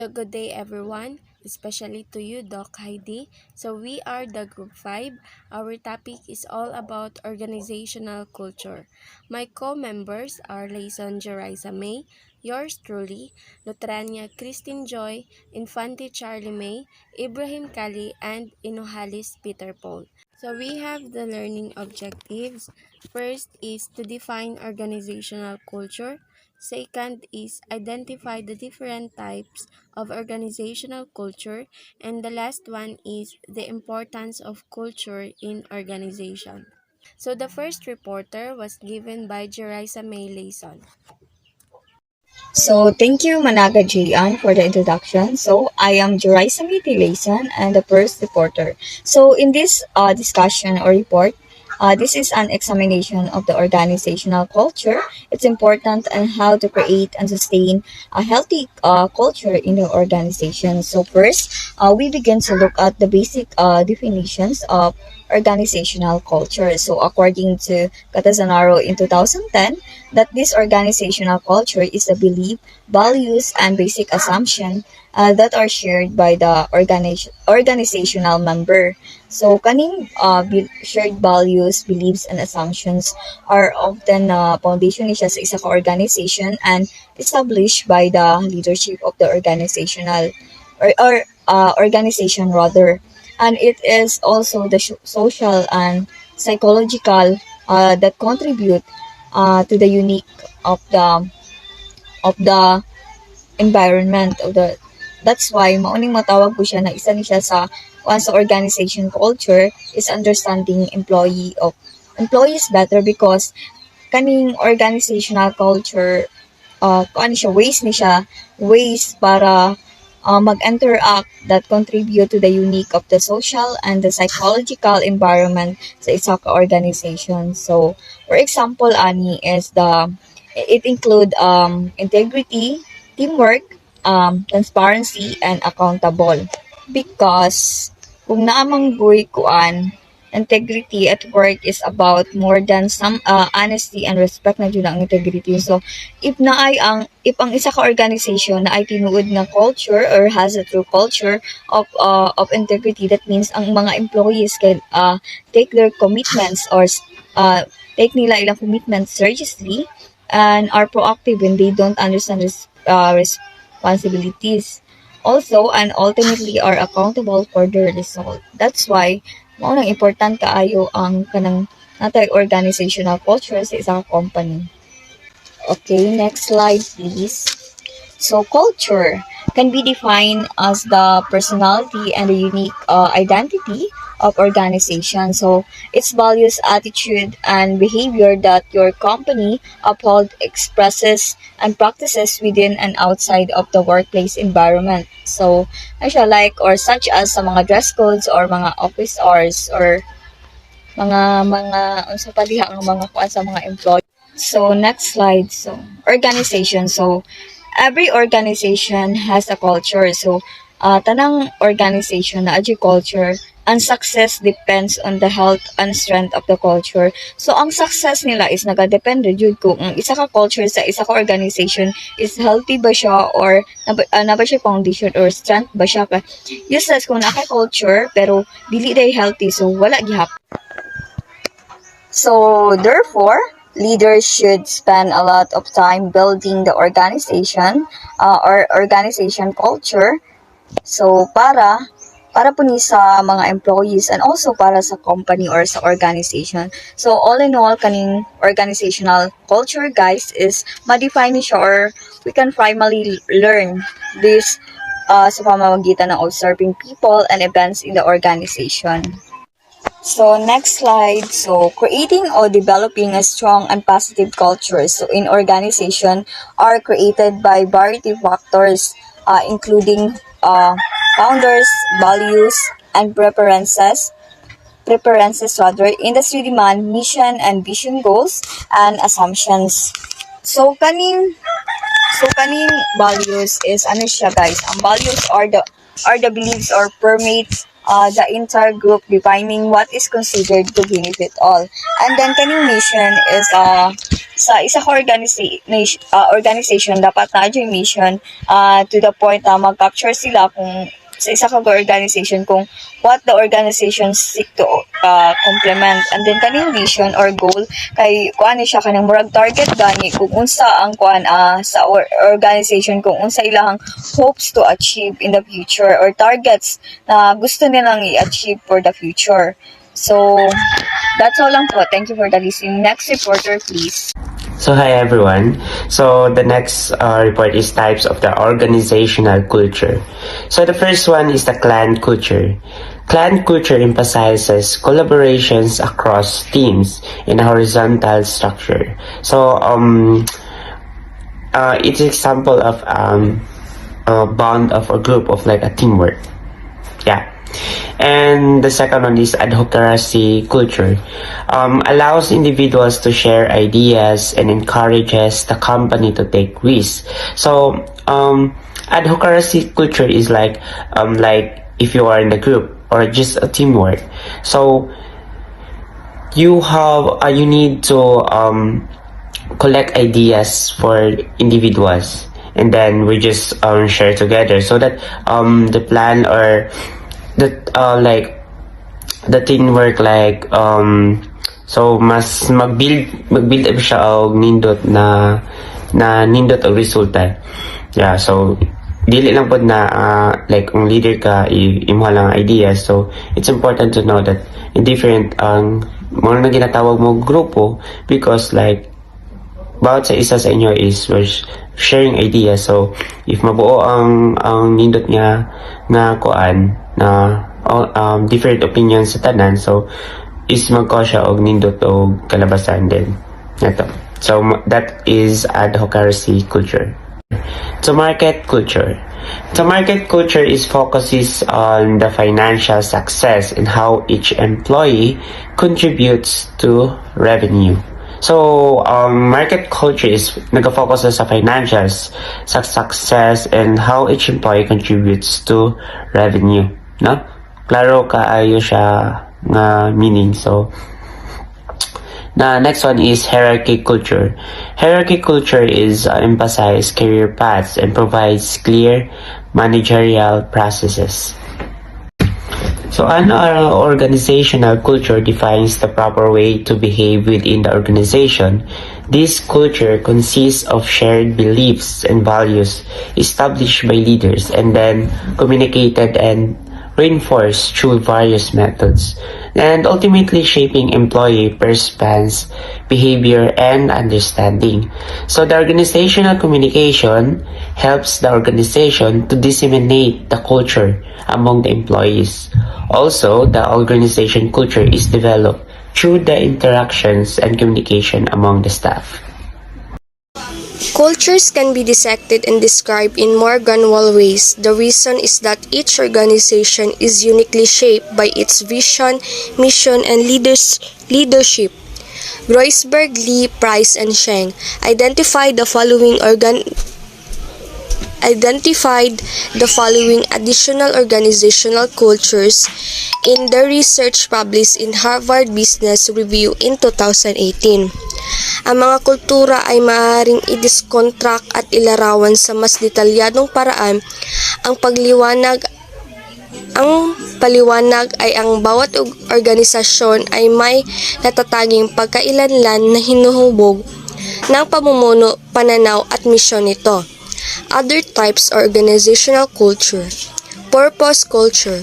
Good day, everyone, especially to you, Doc Heidi. So, we are the Group 5. Our topic is all about organizational culture. My co members are Layson Jerisa May, yours truly, Lutrania Christine Joy, Infante Charlie May, Ibrahim Kali, and Inohalis Peter Paul. So, we have the learning objectives. First is to define organizational culture. Second is identify the different types of organizational culture, and the last one is the importance of culture in organization. So the first reporter was given by Jerisa May Layson. So, thank you, Managa Jian, for the introduction. So, I am Juraisa Mitilason and the first reporter. So, in this discussion or report, this is an examination of the organizational culture. It's important and how to create and sustain a healthy culture in the organization. So, first, we begin to look at the basic definitions of organizational culture. So, according to Catanzaro in 2010, that this organizational culture is a belief, values, and basic assumption that are shared by the organizational member. So, kaning shared values, beliefs, and assumptions are often foundation ni siya sa isa ka organization and established by the leadership of the organization rather. And it is also the social and psychological that contribute to the unique of the environment of the that's why mauning matawag ko siya na isa ni siya sa once organization culture is understanding employees better because kaning organizational culture kuan siya ways para mag-interact that contribute to the unique of the social and the psychological environment sa isa ka organization. So, for example, ani is it include integrity, teamwork, transparency, and accountable. Because kung naamang buhay kuan, integrity at work is about more than some honesty and respect na jud ang integrity. So, if ang isa ka organization na ay tinuod nga culture or has a true culture of integrity, that means ang mga employees can take their commitments or take nila ilang commitments seriously and are proactive when they don't understand responsibilities. Also, and ultimately are accountable for their result. That's why, mao nang important kaayo ang kanang natay organizational culture sa isang company. Okay, next slide please. So, culture can be defined as the personality and the unique identity of organization. So, its values, attitude, and behavior that your company uphold, expresses, and practices within and outside of the workplace environment. So, ay siya like or such as sa mga dress codes or mga office hours or mga unsa pa diha ang mga kuan sa mga employee. So, next slide. So, organization. So, every organization has a culture. So, tanang organization na adyo culture, ang success depends on the health and strength of the culture. So, ang success nila is nagadepende jud kung ang isa ka culture sa isa ka organization is healthy ba siya or na ba siya foundation or strength ba siya. Useless kung naka culture pero dili day healthy so wala gihap. So, therefore, leaders should spend a lot of time building the organization or organization culture. So, para po ni sa mga employees and also para sa company or sa organization. So, all in all, kaning organizational culture, guys, is ma-define siya or we can primarily learn this sa pamamagitan ng observing people and events in the organization. So, next slide. So, creating or developing a strong and positive culture. So, in organization are created by variety factors, including founders, values, and preferences rather, industry demand, mission and vision goals, and assumptions. So, kaning values is ano siya guys? Ang values are are the beliefs or permeate the entire group, defining what is considered to benefit all. And then kaning mission is sa isa ka organization dapat na yung mission to the point na mag-capture sila kung sa isa ka organization kung what the organization seek to complement. And then kaning vision or goal kay kuan ni siya kanang murag target gani kung unsa ang kuan sa organization, kung unsa ilahang hopes to achieve in the future or targets na gusto nilang i-achieve for the future. So that's all lang po. Thank you for the listening. Next reporter, please. So hi everyone. So the next report is types of the organizational culture. So the first one is the clan culture. Clan culture emphasizes collaborations across teams in a horizontal structure. So it's an example of a bond of a group of like a teamwork. Yeah. And the second one is advocacy culture. Allows individuals to share ideas and encourages the company to take risks. So advocacy culture is like if you are in the group or just a teamwork. So you need to collect ideas for individuals, and then we just share together so that the plan or that the teamwork so mas magbuild up siya og nindot na nindot og resulta. Yeah, so dili lang pod na ang leader ka imo lang ideas. So it's important to know that in different mo na ginatawag mo grupo because bawat sa isa sa inyo is we're sharing ideas. So if mabuo ang nindot nga kuan na different opinions sa tanan, so is magko siya og nindot og kalabasan din nato. So that is advocacy culture. To market culture. The market culture is focuses on the financial success and how each employee contributes to revenue. So, market culture is nag-focus sa financials, sa success, and how each employee contributes to revenue. No? Klaro kaayo siya nga meaning. So, the next one is hierarchy culture. Hierarchy culture is emphasize career paths and provides clear managerial processes. So an organizational culture defines the proper way to behave within the organization. This culture consists of shared beliefs and values established by leaders and then communicated and reinforced through various methods, and ultimately shaping employee perspectives, behavior, and understanding. So the organizational communication helps the organization to disseminate the culture among the employees. Also, the organization culture is developed through the interactions and communication among the staff. Cultures can be dissected and described in more granular ways. The reason is that each organization is uniquely shaped by its vision, mission, and leadership. Groisberg, Lee, Price, and Sheng identified the following additional organizational cultures in the research published in Harvard Business Review in 2018. Ang mga kultura ay maaaring i-discontract at ilarawan sa mas detalyadong paraan. Ang paliwanag ay ang bawat organisasyon ay may natataging pagkailanlan na hinuhubog ng pamumuno, pananaw at misyon nito. Other types are organizational culture. Purpose culture.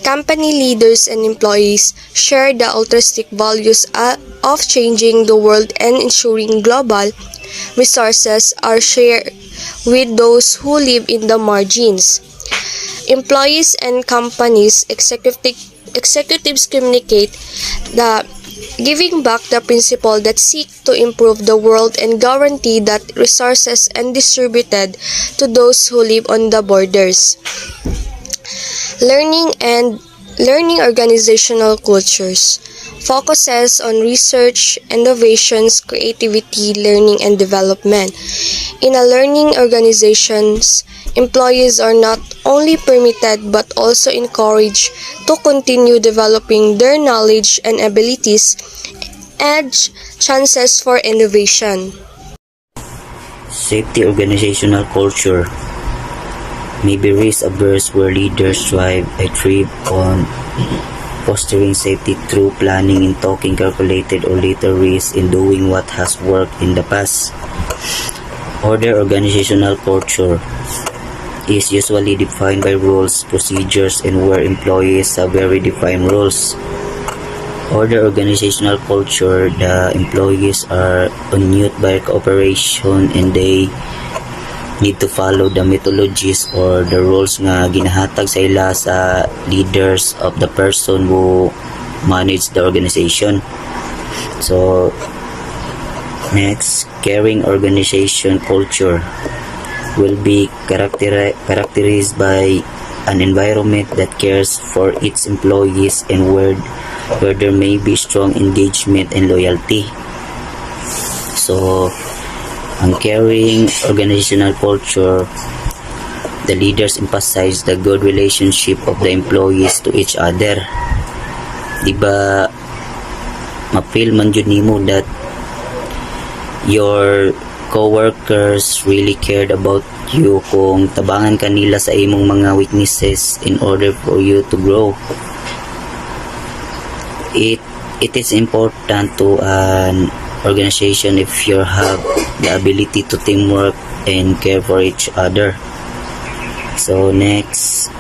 Company leaders and employees share the altruistic values of changing the world and ensuring global resources are shared with those who live in the margins. Employees and companies executives communicate the giving back the principle that seek to improve the world and guarantee that resources are distributed to those who live on the borders. Learning organizational cultures focuses on research, innovations, creativity, learning, and development. In a learning organizations, employees are not only permitted but also encouraged to continue developing their knowledge and abilities and chances for innovation. Safety organizational culture may be risk-averse where leaders thrive on fostering safety through planning and taking calculated or later risks in doing what has worked in the past. Order organizational culture is usually defined by rules, procedures, and where employees have very defined roles. Order organizational culture, the employees are unite by cooperation and they need to follow the methodologies or the rules nga ginahatag sa ila sa leaders of the person who manage the organization. So, next, caring organization culture will be characterized by an environment that cares for its employees and where there may be strong engagement and loyalty. So, ang caring organizational culture, the leaders emphasize the good relationship of the employees to each other. Diba, ma-feel man jud nimo that your co-workers really cared about you kung tabangan ka nila sa imong mga weaknesses in order for you to grow. It is important to an organization if you have the ability to teamwork and care for each other. So next,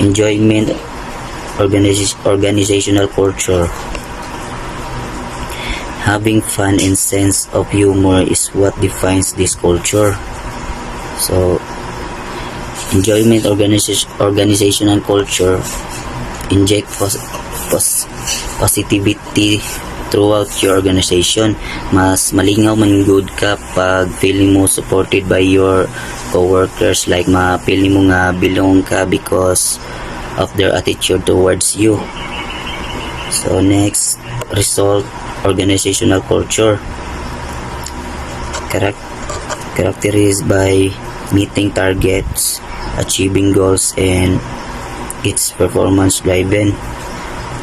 enjoyment organizational culture. Having fun and sense of humor is what defines this culture. So, enjoyment organizational culture inject positivity throughout your organization. Mas malingaw man good ka pag feeling mo supported by your coworkers, like ma-feeling mo nga belong ka because of their attitude towards you. So next, result organizational culture characterized by meeting targets, achieving goals, and its performance driven.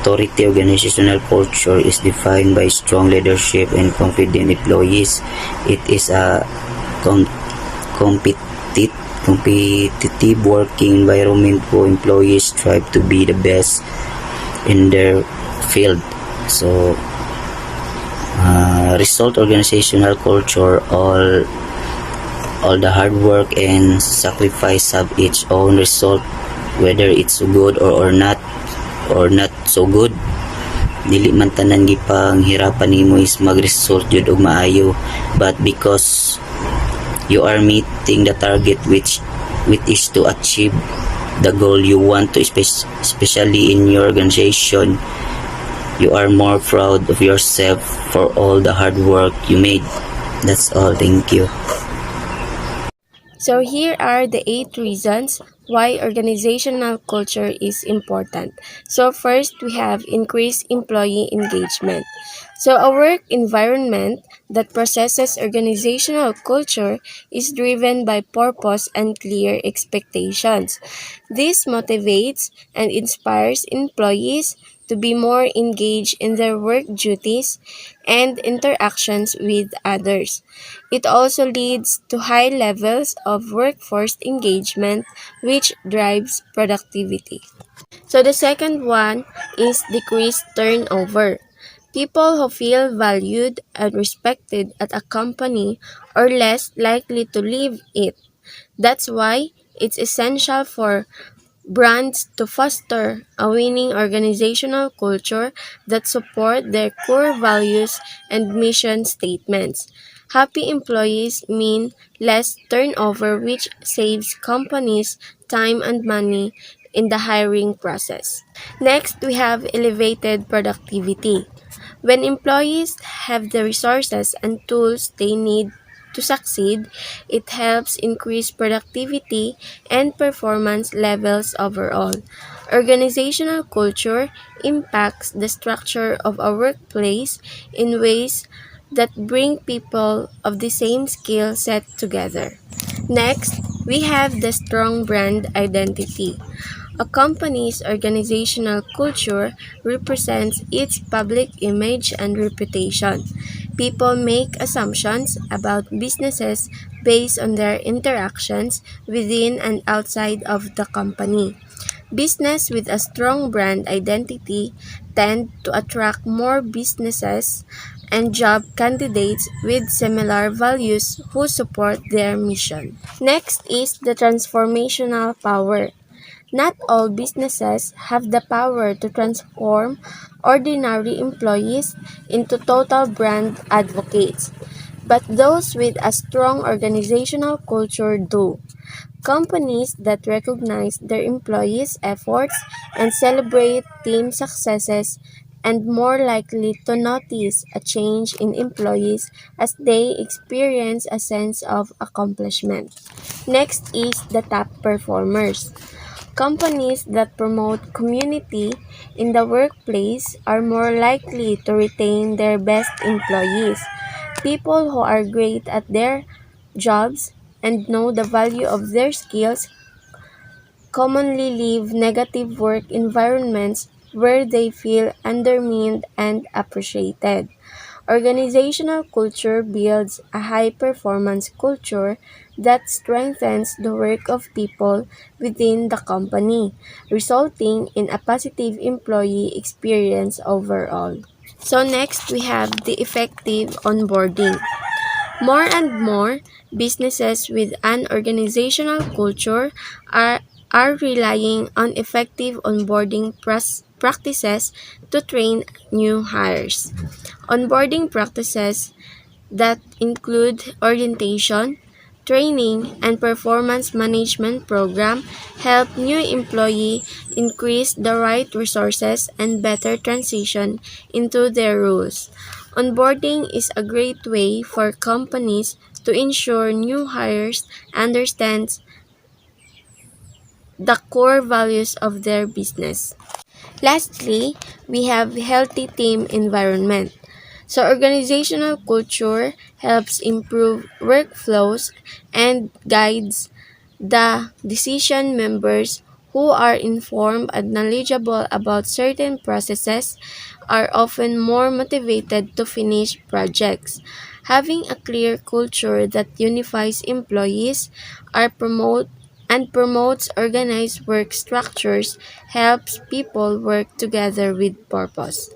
Authority organizational culture is defined by strong leadership and confident employees. It is a competitive working environment where employees strive to be the best in their field. So, result organizational culture, all the hard work and sacrifice have its own result, whether it's good or not so good. Dili man tanan gipang hirapan nimo is mag-result jud og maayo, but because you are meeting the target which is to achieve the goal you want to, especially in your organization, you are more proud of yourself for all the hard work you made. That's all. Thank you. So here are the 8 reasons why organizational culture is important. So first, we have increased employee engagement. So a work environment that processes organizational culture is driven by purpose and clear expectations. This motivates and inspires employees to be more engaged in their work duties and interactions with others. It also leads to high levels of workforce engagement, which drives productivity. So the second one is decreased turnover. People who feel valued and respected at a company are less likely to leave it. That's why it's essential for brands to foster a winning organizational culture that support their core values and mission statements. Happy employees mean less turnover, which saves companies time and money in the hiring process. Next, we have elevated productivity. When employees have the resources and tools they need to succeed, it helps increase productivity and performance levels overall. Organizational culture impacts the structure of a workplace in ways that bring people of the same skill set together. Next, We have the strong brand identity. A company's organizational culture represents its public image and reputation. People make assumptions about businesses based on their interactions within and outside of the company. Business with a strong brand identity tend to attract more businesses and job candidates with similar values who support their mission. Next is the transformational power. Not all businesses have the power to transform ordinary employees into total brand advocates, but those with a strong organizational culture do. Companies that recognize their employees' efforts and celebrate team successes and more likely to notice a change in employees as they experience a sense of accomplishment. Next is the top performers. Companies that promote community in the workplace are more likely to retain their best employees. People who are great at their jobs and know the value of their skills commonly leave negative work environments where they feel undermined and appreciated. Organizational culture builds a high performance culture that strengthens the work of people within the company, resulting in a positive employee experience overall. So, next we have the effective onboarding. More and more businesses with an organizational culture are relying on effective onboarding practices to train new hires. Onboarding practices that include orientation, training, and performance management program help new employee increase the right resources and better transition into their roles. Onboarding is a great way for companies to ensure new hires understands the core values of their business. Lastly, we have healthy team environment. So organizational culture helps improve workflows and guides the decision members who are informed and knowledgeable about certain processes are often more motivated to finish projects. Having a clear culture that unifies employees are promote and promotes organized work structures helps people work together with purpose.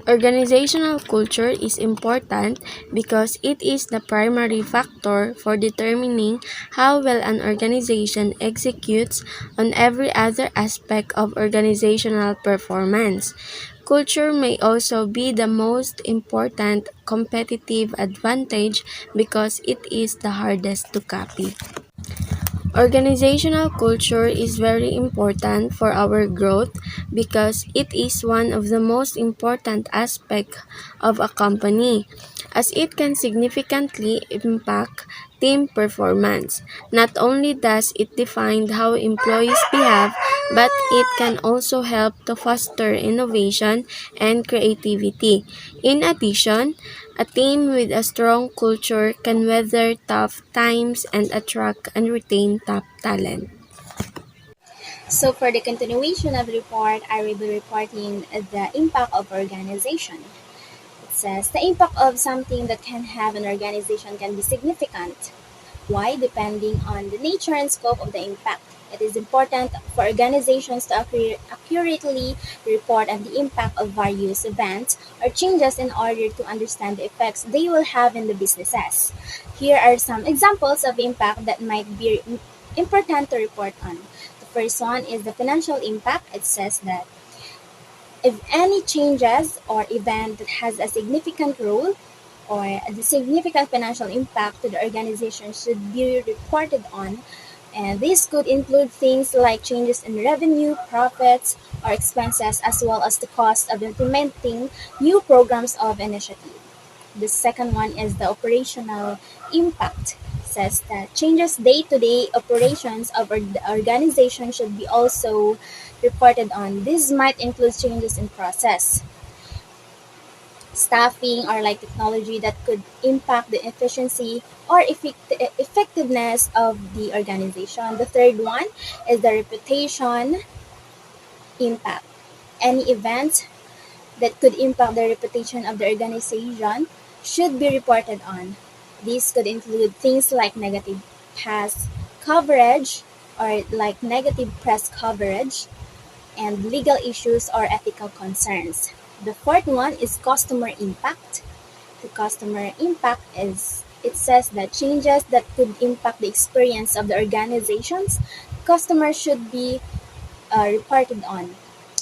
Organizational culture is important because it is the primary factor for determining how well an organization executes on every other aspect of organizational performance. Culture may also be the most important competitive advantage because it is the hardest to copy. Organizational culture is very important for our growth because it is one of the most important aspects of a company, as it can significantly impact team performance. Not only does it define how employees behave, but it can also help to foster innovation and creativity. In addition, a team with a strong culture can weather tough times and attract and retain top talent. So for the continuation of the report, I will be reporting the impact of organization. It says the impact of something that can have an organization can be significant. Why? Depending on the nature and scope of the impact. It is important for organizations to accurately report on the impact of various events or changes in order to understand the effects they will have in the businesses. Here are some examples of impact that might be important to report on. The first one is the financial impact. It says that if any changes or event that has a significant role or the significant financial impact to the organization should be reported on. And this could include things like changes in revenue, profits, or expenses, as well as the cost of implementing new programs of initiative. The second one is the operational impact. Says that changes day-to-day operations of the organization should be also reported on. This might include changes in process, staffing, or like technology that could impact the efficiency or effectiveness of the organization. The third one is the reputation impact. Any event that could impact the reputation of the organization should be reported on. These could include things like negative press coverage or like negative press coverage and legal issues or ethical concerns. The fourth one is customer impact. The customer impact is it says that changes that could impact the experience of the organizations customers should be reported on.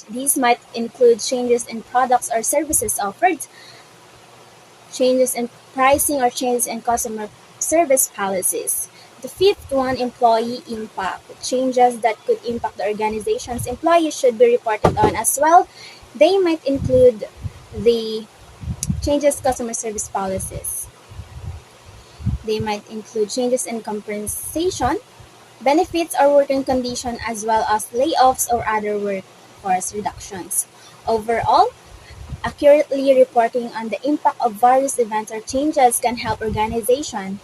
These might include changes in products or services offered, changes in pricing, or changes in customer service policies. The fifth one, employee impact. Changes that could impact the organization's employees should be reported on as well. They might include the changes customer service policies. They might include changes in compensation, benefits or working condition, as well as layoffs or other workforce reductions. Overall, accurately reporting on the impact of various events or changes can help organizations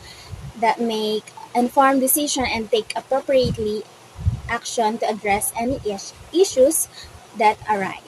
that make informed decisions and take appropriately action to address any issues that arise.